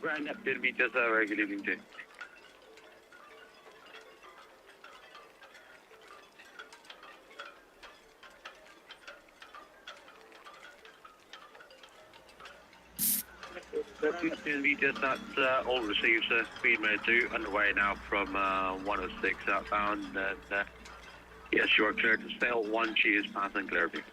Grand Neptune, be just regular evening too. Be just that all receives speed mode 2 underway now from 106 outbound. And yes, you are clear to sail 1. She is passing clear of you.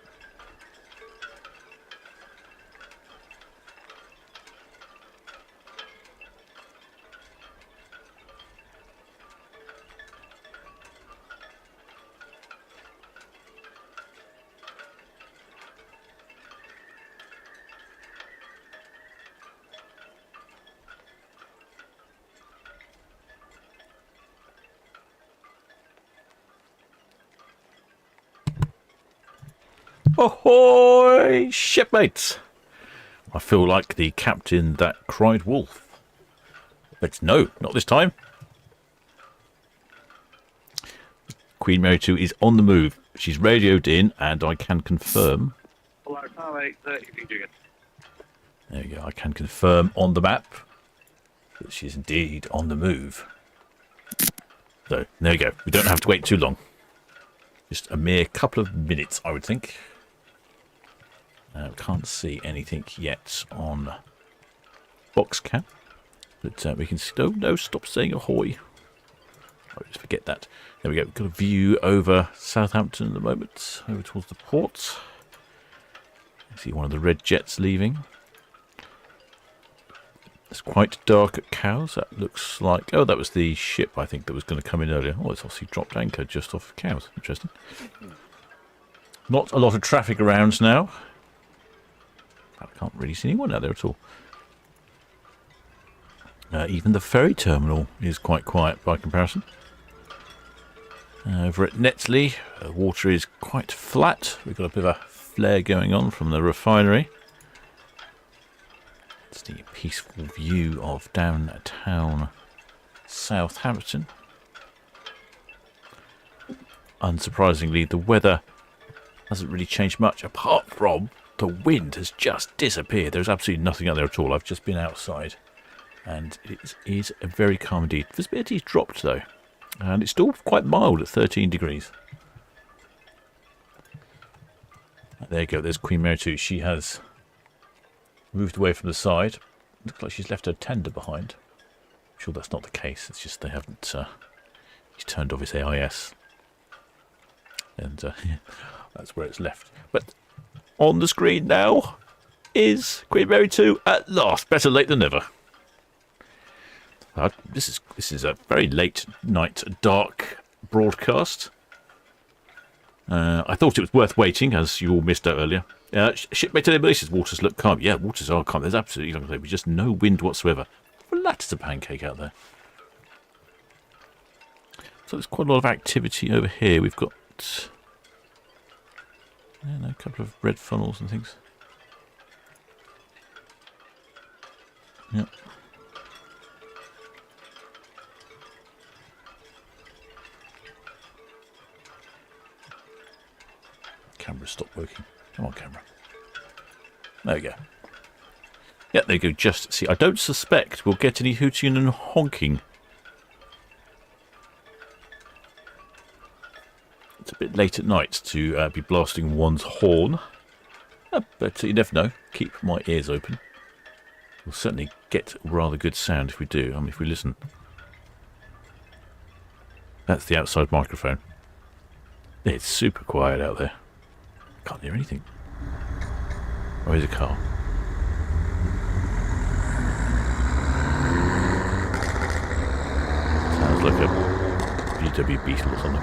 Ahoy, shipmates! I feel like the captain that cried wolf. But no, not this time. Queen Mary 2 is on the move. She's radioed in, and I can confirm. There we go. I can confirm on the map that she's indeed on the move. So, there we go. We don't have to wait too long. Just a mere couple of minutes, I would think. Can't see anything yet on Boxcam, but we can see. Oh no! Stop saying ahoy. I just forget that. There we go. We've got a view over Southampton at the moment, over towards the port. I see one of the red jets leaving. It's quite dark at Cowes. That looks like... Oh, that was the ship, I think, that was going to come in earlier. Oh, it's obviously dropped anchor just off Cowes. Interesting. Not a lot of traffic around now. I can't really see anyone out there at all. Even the ferry terminal is quite quiet by comparison. Over at Netley, water is quite flat. We've got a bit of a flare going on from the refinery. It's the peaceful view of downtown Southampton. Unsurprisingly, the weather hasn't really changed much, apart from the wind has just disappeared. There's absolutely nothing out there at all. I've just been outside, and it is very calm indeed. Visibility's dropped, though, and it's still quite mild at 13 degrees. There you go. There's Queen Mary 2. She has moved away from the side. Looks like she's left her tender behind. I'm sure that's not the case. It's just they haven't... he's turned off his AIS. And that's where it's left. But on the screen now is Queen Mary 2 at last. Better late than never. This is a very late night, dark broadcast. I thought it was worth waiting, as you all missed out earlier. Shipmate Emily says waters look calm. Yeah, waters are calm. There's absolutely, like I say, just no wind whatsoever. Flat as a pancake out there. So there's quite a lot of activity over here. We've got a couple of red funnels and things. Yep. Camera stopped working. Come on, camera. There we go. Yeah, there you go. Just see. I don't suspect we'll get any hooting and honking. It's a bit late at night to be blasting one's horn. But you never know. Keep my ears open. We'll certainly get rather good sound if we do. I mean, if we listen. That's the outside microphone. It's super quiet out there. Can't hear anything. Oh, here's a car. Sounds like a VW Beetle or something.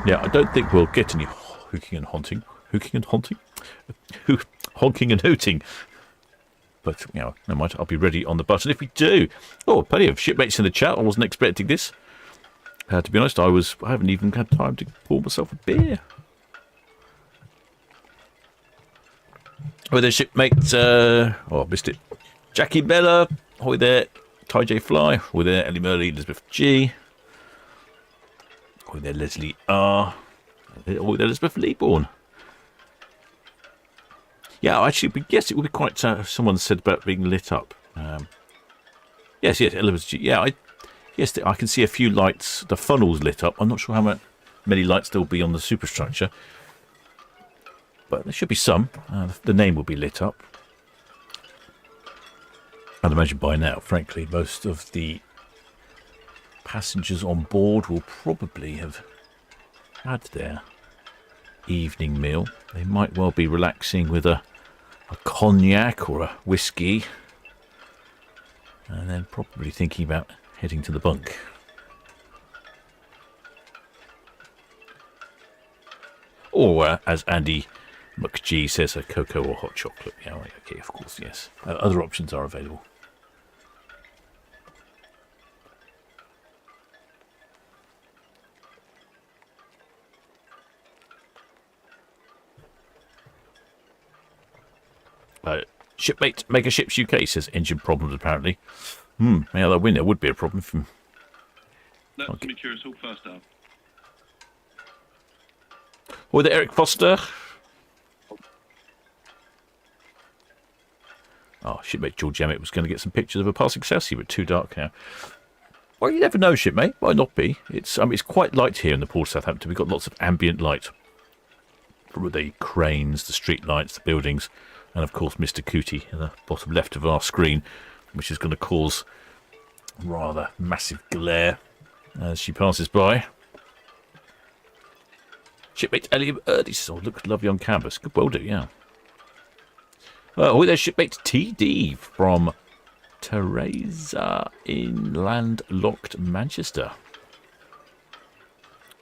Yeah, I don't think we'll get any hooking and haunting. Hooking and haunting? Honking and hooting. But, you know, never mind. I'll be ready on the button if we do. Oh, plenty of shipmates in the chat. I wasn't expecting this. To be honest, I haven't even had time to pour myself a beer. Oh, there's shipmate. I missed it. Jackie Bella. Ahoy there. Ty J Fly. Ahoy there. Ellie Murley. Elizabeth G. Ahoy there. Leslie R. Ahoy there. Elizabeth Leeborn. Yeah, actually, yes, it would be quite. Someone said about being lit up. Yes, elevators. Yeah, yes, I can see a few lights. The funnel's lit up. I'm not sure how many lights there'll be on the superstructure, but there should be some. The name will be lit up. I'd imagine by now, frankly, most of the passengers on board will probably have had their evening meal. They might well be relaxing with a cognac or a whiskey, and then probably thinking about heading to the bunk. Or, as Andy McGee says, a cocoa or hot chocolate. Yeah, okay, of course, yes. Other options are available. Shipmate, Mega Ships UK says engine problems apparently. Yeah, that window would be a problem. Let me curious all first out. Or the Eric Foster. Oh, shipmate George Emmett was going to get some pictures of a passing Southsea, but too dark now. Well, you never know, shipmate. Might not be. It's quite light here in the port of Southampton. We've got lots of ambient light from the cranes, the street lights, the buildings, and of course Mr. Cootie in the bottom left of our screen, which is going to cause rather massive glare as she passes by. Shipmate Elliot Erdie says, "Oh, look lovely on canvas." Good, well do, yeah. There's shipmate TD from Teresa in landlocked Manchester.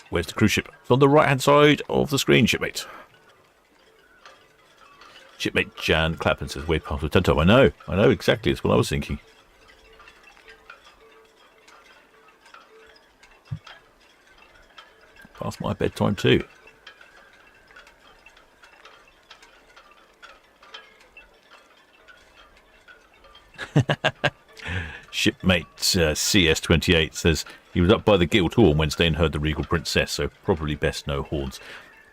Where's the cruise ship? It's on the right-hand side of the screen, shipmate. Shipmate Jan Clapham says, way past the Tinto. I know exactly. That's what I was thinking. Past my bedtime too. Shipmate CS28 says he was up by the Guildhall on Wednesday and heard the Regal Princess, so probably best no horns.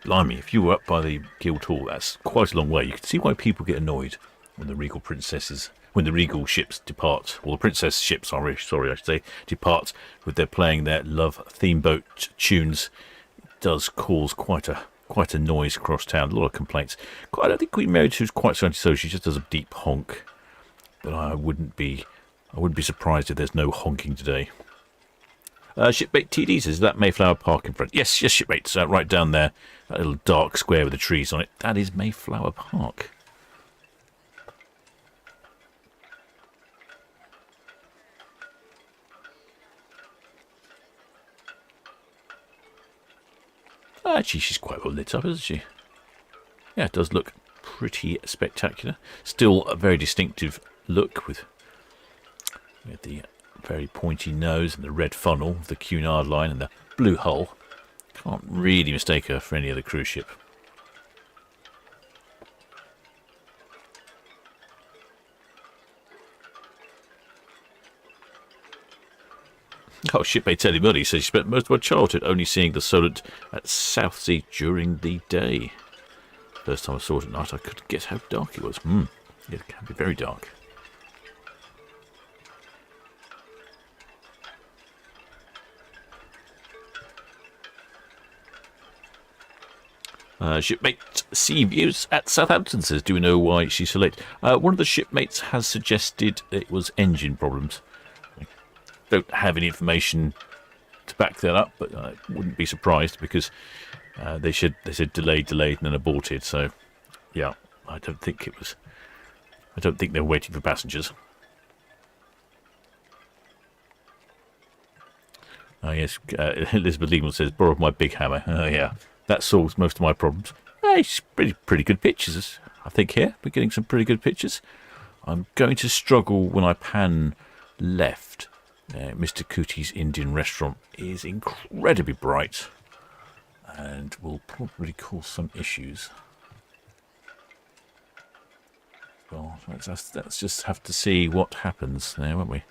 Blimey, if you were up by the Guildhall, that's quite a long way. You can see why people get annoyed when the Regal ships depart, or the Princess ships, I should say, depart with their playing their love theme boat tunes. It does cause quite a noise across town. A lot of complaints. I don't think Queen Mary 2 is quite so antisocial. She just does a deep honk. But I wouldn't be surprised if there's no honking today. Shipmate TD says, that Mayflower Park in front. Yes, shipmate. Right down there, that little dark square with the trees on it. That is Mayflower Park. Actually, she's quite well lit up, isn't she? Yeah, it does look pretty spectacular. Still a very distinctive look with the very pointy nose and the red funnel, the Cunard line and the blue hull. Can't really mistake her for any other cruise ship. Oh, shipmate Ellie Muddy says she spent most of her childhood only seeing the Solent at Southsea during the day. First time I saw it at night, I couldn't guess how dark it was. It can be very dark. Shipmate Sea Views at Southampton says, do we know why she's so late? One of the shipmates has suggested it was engine problems. I don't have any information to back that up, but I wouldn't be surprised because they said delayed and then aborted. So yeah, I don't think they were waiting for passengers. Yes, Elizabeth Lehman says, borrowed my big hammer. Yeah. That solves most of my problems. It's pretty good pictures, I think, here. We're getting some pretty good pictures. I'm going to struggle when I pan left. Mr. Cootie's Indian restaurant is incredibly bright and will probably cause some issues. Well, let's just have to see what happens there, won't we?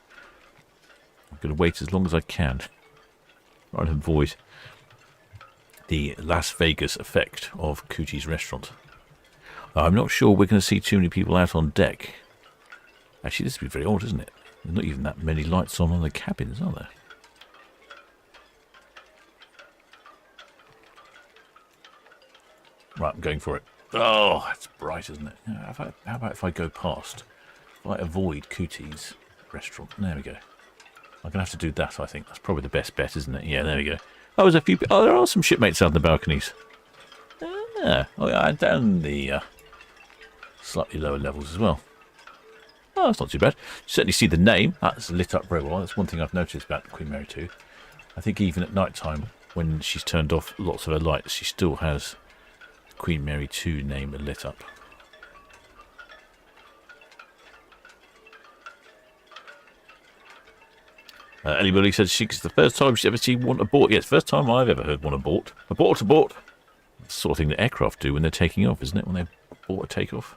I'm going to wait as long as I can. Try and avoid the Las Vegas effect of Cootie's restaurant. I'm not sure we're going to see too many people out on deck. Actually, this would be very odd, isn't it? There's not even that many lights on the cabins, are there? Right, I'm going for it. Oh, that's bright, isn't it? How about if I go past? If I avoid Cooties restaurant. There we go. I'm going to have to do that, I think. That's probably the best bet, isn't it? Yeah, there we go. Oh, there's a few... Oh, there are some shipmates out on the balconies. Oh, yeah, down the slightly lower levels as well. Oh, that's not too bad. You certainly see the name. That's lit up very well. That's one thing I've noticed about Queen Mary 2. I think even at night time, when she's turned off lots of her lights, she still has the Queen Mary 2 name lit up. Ellie Willie said it's the first time she's ever seen one abort. Yeah, it's the first time I've ever heard one abort. Abort, abort. That's the sort of thing that aircraft do when they're taking off, isn't it? When they abort a takeoff.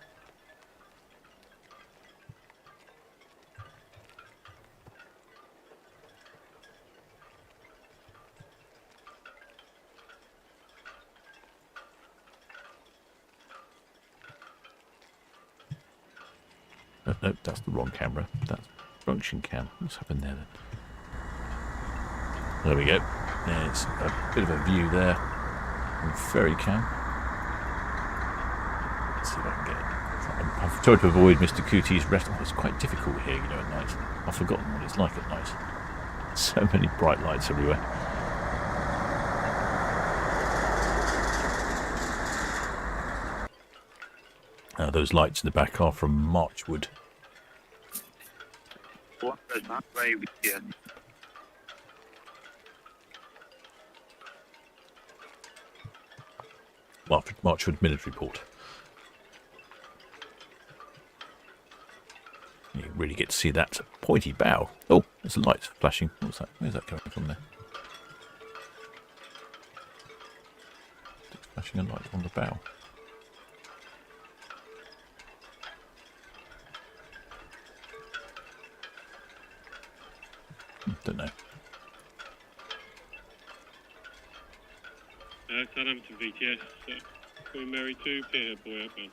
No, that's the wrong camera. That's function cam. What's happened there then? There we go. There's a bit of a view there on ferry cam. Let's see if I can get it. I've tried to avoid Mr. Cootie's restaurant. It's quite difficult here, you know, at night. I've forgotten what it's like at night. So many bright lights everywhere. Those lights in the back are from Marchwood. What does that way with you? Marchwood Military Port. You really get to see that pointy bow. Oh, there's a light flashing. What's that? Where's that coming from there? It's flashing a light on the bow. Don't know. Southampton VTS, Queen Mary 2, Pier Boy outbound.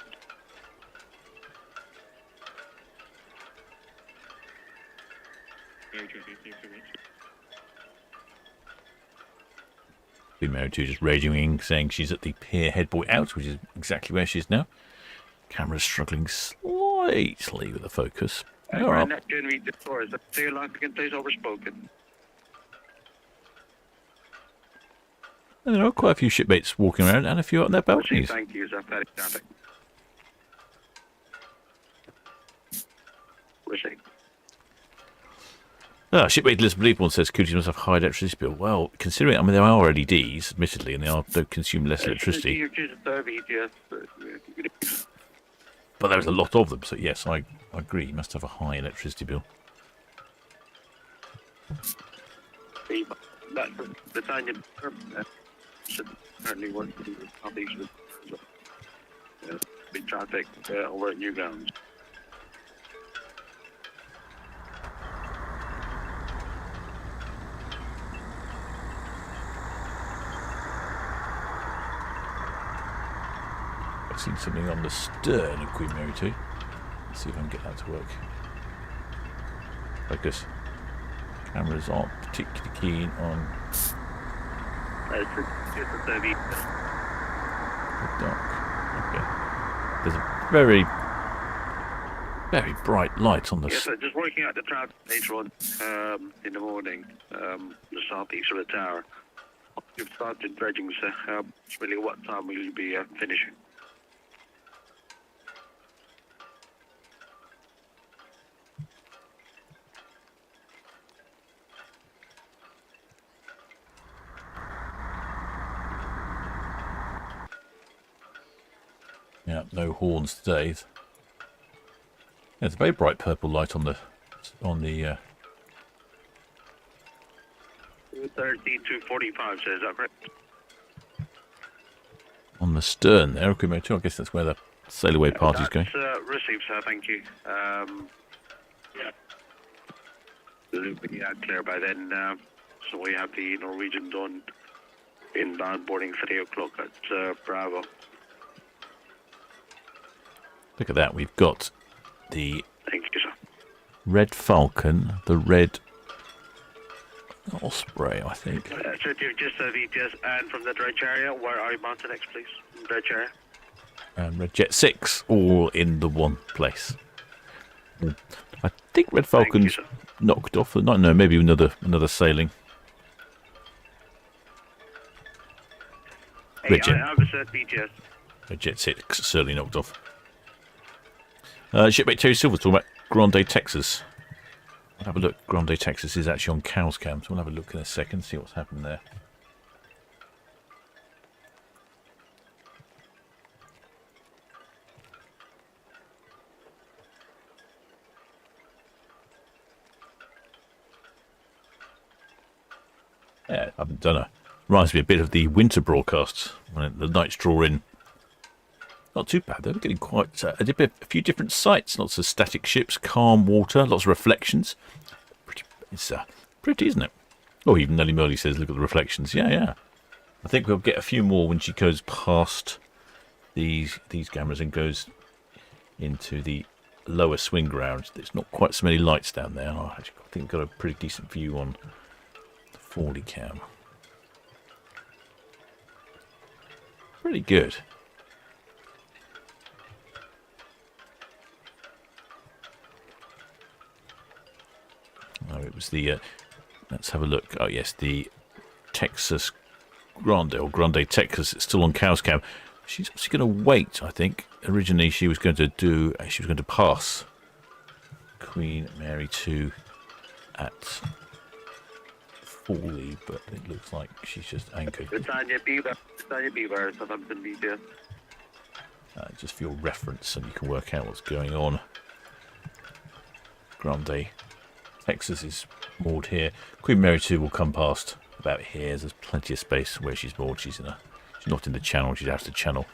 Very traffic, thanks so much. Queen Mary 2 just radioing, saying she's at the pier head buoy out, which is exactly where she is now. Camera's struggling slightly with the focus. Right, Neptune VTS, is that too long to get these overspoken? And there are quite a few shipmates walking around and a few on their balconies. Thank you, sir. Very traffic. Wishing. Shipmate Liz Bleeborn says Cooties must have high electricity bill. Well, considering, I mean, there are LEDs, admittedly, and they consume less electricity. But there's a lot of them, so yes, I agree. You must have a high electricity bill. The Tanya should currently work with the big traffic over at Newgrounds. I've seen something on the stern of Queen Mary 2. Let's see if I can get that to work. Focus. Cameras aren't particularly keen on the dark. Okay. There's a very, very bright light on the... Yes, just working out the traffic later on in the morning, the southeast of the tower. You've started dredging, so really what time will you be finishing? Yeah, no horns today. Yeah, it's a very bright purple light on the 2:30 to 45, so is that correct? on the stern there. Queen Mary 2. I guess that's where the sail away party's going. Received, sir. Thank you. Yeah. The loop will be out clear by then. So we have the Norwegian done inbound boarding 3 o'clock at Bravo. Look at that. We've got the Thank you, sir. Red Falcon, the Red Osprey, I think. So you've just VTS and from the dredge area, where are you mounted next, please? Dredge area. And Red Jet 6, all in the one place. I think Red Falcon's sir. knocked off. No, maybe another sailing. Hey, Red Jet. I was at VTS. Red Jet 6 certainly knocked off. Shipmate Terry Silver's talking about Grande, Texas. We'll have a look. Grande, Texas is actually on Cow's Cam, so we'll have a look in a second, see what's happened there. Yeah, I haven't done it. Reminds me a bit of the winter broadcasts when the nights draw in. Not too bad though. We're getting quite a few different sights. Lots of static ships, calm water, lots of reflections. It's pretty, isn't it? Oh, even Nelly Merley says, "Look at the reflections." Yeah. I think we'll get a few more when she goes past these cameras and goes into the lower swing ground. There's not quite so many lights down there. I think we've got a pretty decent view on the 40 cam. Pretty good. Oh, it was the. Let's have a look. Oh yes, the Texas Grande or Grande Texas. It's still on Cow's Cam. She's obviously going to wait. I think originally she was going to pass Queen Mary 2 at Foley, but it looks like she's just anchored. Britannia Beaver, Southampton VTS. Just for your reference, and you can work out what's going on. Grande Texas is moored here. Queen Mary 2 will come past about here. There's plenty of space where she's moored. She's not in the channel. She's out of the channel.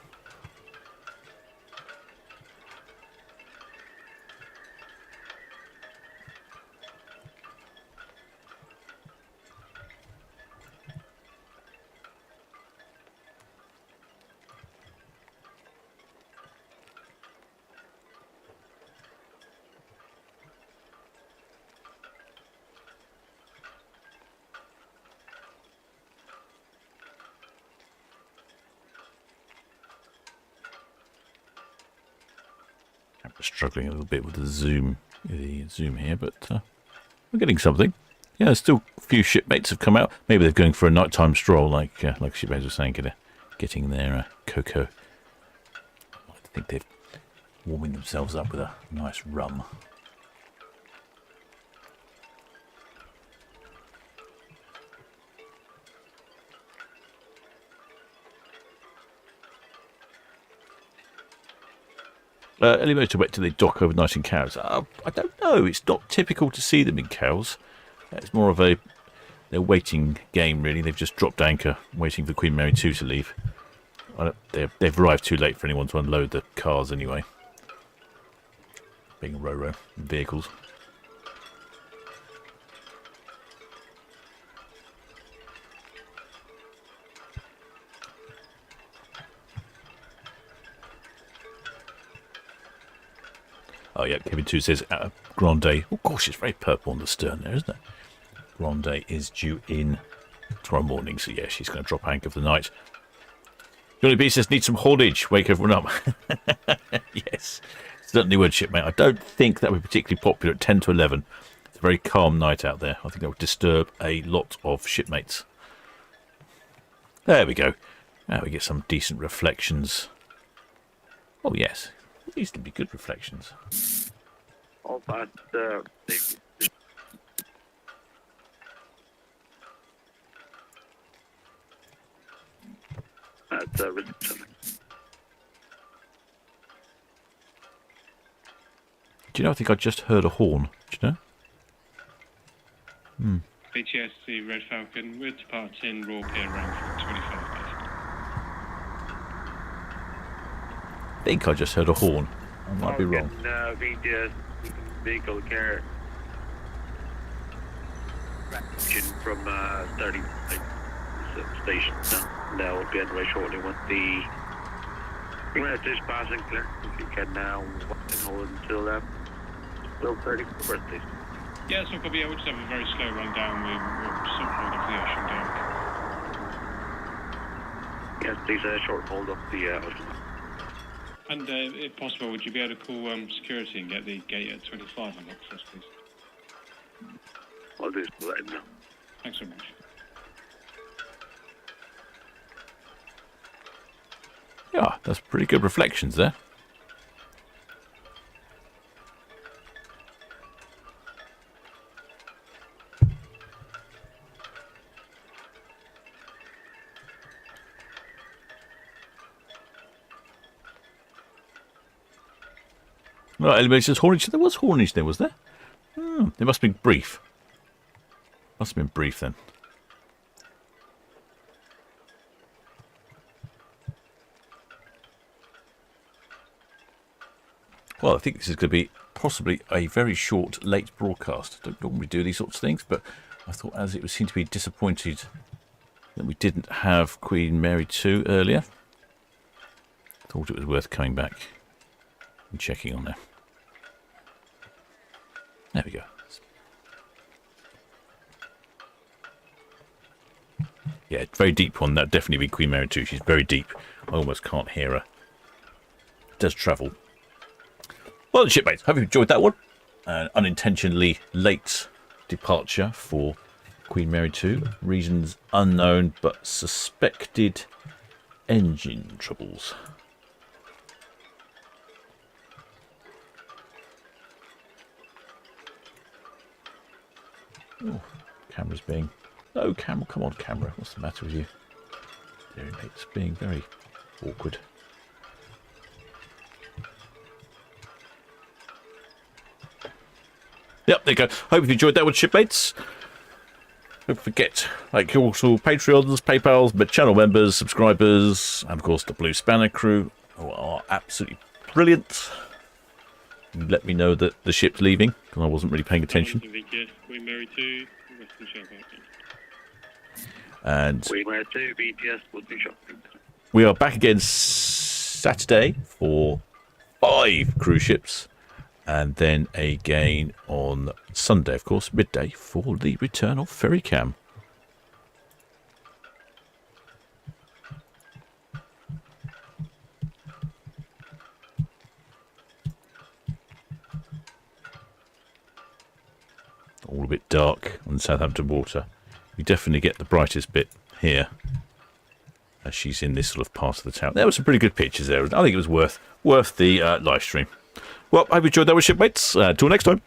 Struggling a little bit with the zoom here, but we're getting something. Yeah, there's still a few shipmates have come out. Maybe they're going for a nighttime stroll, like shipmates were saying, getting their cocoa. I think they're warming themselves up with a nice rum. Ellie Motor went to the dock overnight in Cowes. I don't know. It's not typical to see them in Cowes. It's more of their waiting game, really. They've just dropped anchor, waiting for Queen Mary 2 to leave. They've arrived too late for anyone to unload the cars anyway. Being Ro-Ro vehicles. Oh yeah, Kevin 2 says Grande. Oh gosh, it's very purple on the stern there, isn't it? Grande is due in tomorrow morning, so yeah, she's going to drop anchor for the night. Johnny B says, need some haulage. Wake everyone up. Yes, certainly would, shipmate. I don't think that would be particularly popular at 10 to 11. It's a very calm night out there. I think that would disturb a lot of shipmates. There we go. Now we get some decent reflections. Oh yes. Reasonably good reflections. All that, Do you know, I think I just heard a horn. Do you know? BTS, the Red Falcon, we're departing Raw Pier around 25 minutes. I think I just heard a horn. I might be wrong. VTS vehicle care from 30 station. Now will be underway shortly when the Queen Mary 2 is passing clear. If you can hold until 12:30 for birthdays. Yeah, so copy. We'll just have a very slow run down. We'll sort of hold off the ocean dock. Yes, please short hold of the ocean. And if possible, would you be able to call security and get the gate at 25 unlocked for us, please? I'll do this right now. Thanks so much. Yeah, that's pretty good reflections there. Right, elevators, haulage. There was haulage there, was there? It must have been brief. Must have been brief then. Well, I think this is going to be possibly a very short, late broadcast. I don't normally do these sorts of things, but I thought as it seemed to be disappointed that we didn't have Queen Mary 2 earlier, I thought it was worth coming back and checking on there. There we go. Yeah, very deep one. That definitely be Queen Mary 2. She's very deep. I almost can't hear her. It does travel. Well, shipmates, hope you enjoyed that one. An unintentionally late departure for Queen Mary 2. Reasons unknown, but suspected engine troubles. Oh, camera's being... No, camera, come on, camera. What's the matter with you? There, it's being very awkward. Yep, there you go. Hope you enjoyed that one, shipmates. Don't forget, like also Patreons, PayPals, but channel members, subscribers, and of course the Blue Spanner crew, who are absolutely brilliant. Let me know that the ship's leaving, because I wasn't really paying attention. Queen Mary 2, Western Shelby. And Queen Mary 2, BTS would be shopping. We are back again Saturday for 5 cruise ships. And then again on Sunday, of course, midday, for the return of Ferry Cam. All a bit dark on Southampton water. You definitely get the brightest bit here, as she's in this sort of part of the town. There were some pretty good pictures there. I think it was worth the live stream. Well, I hope you enjoyed that one, shipmates. Till next time.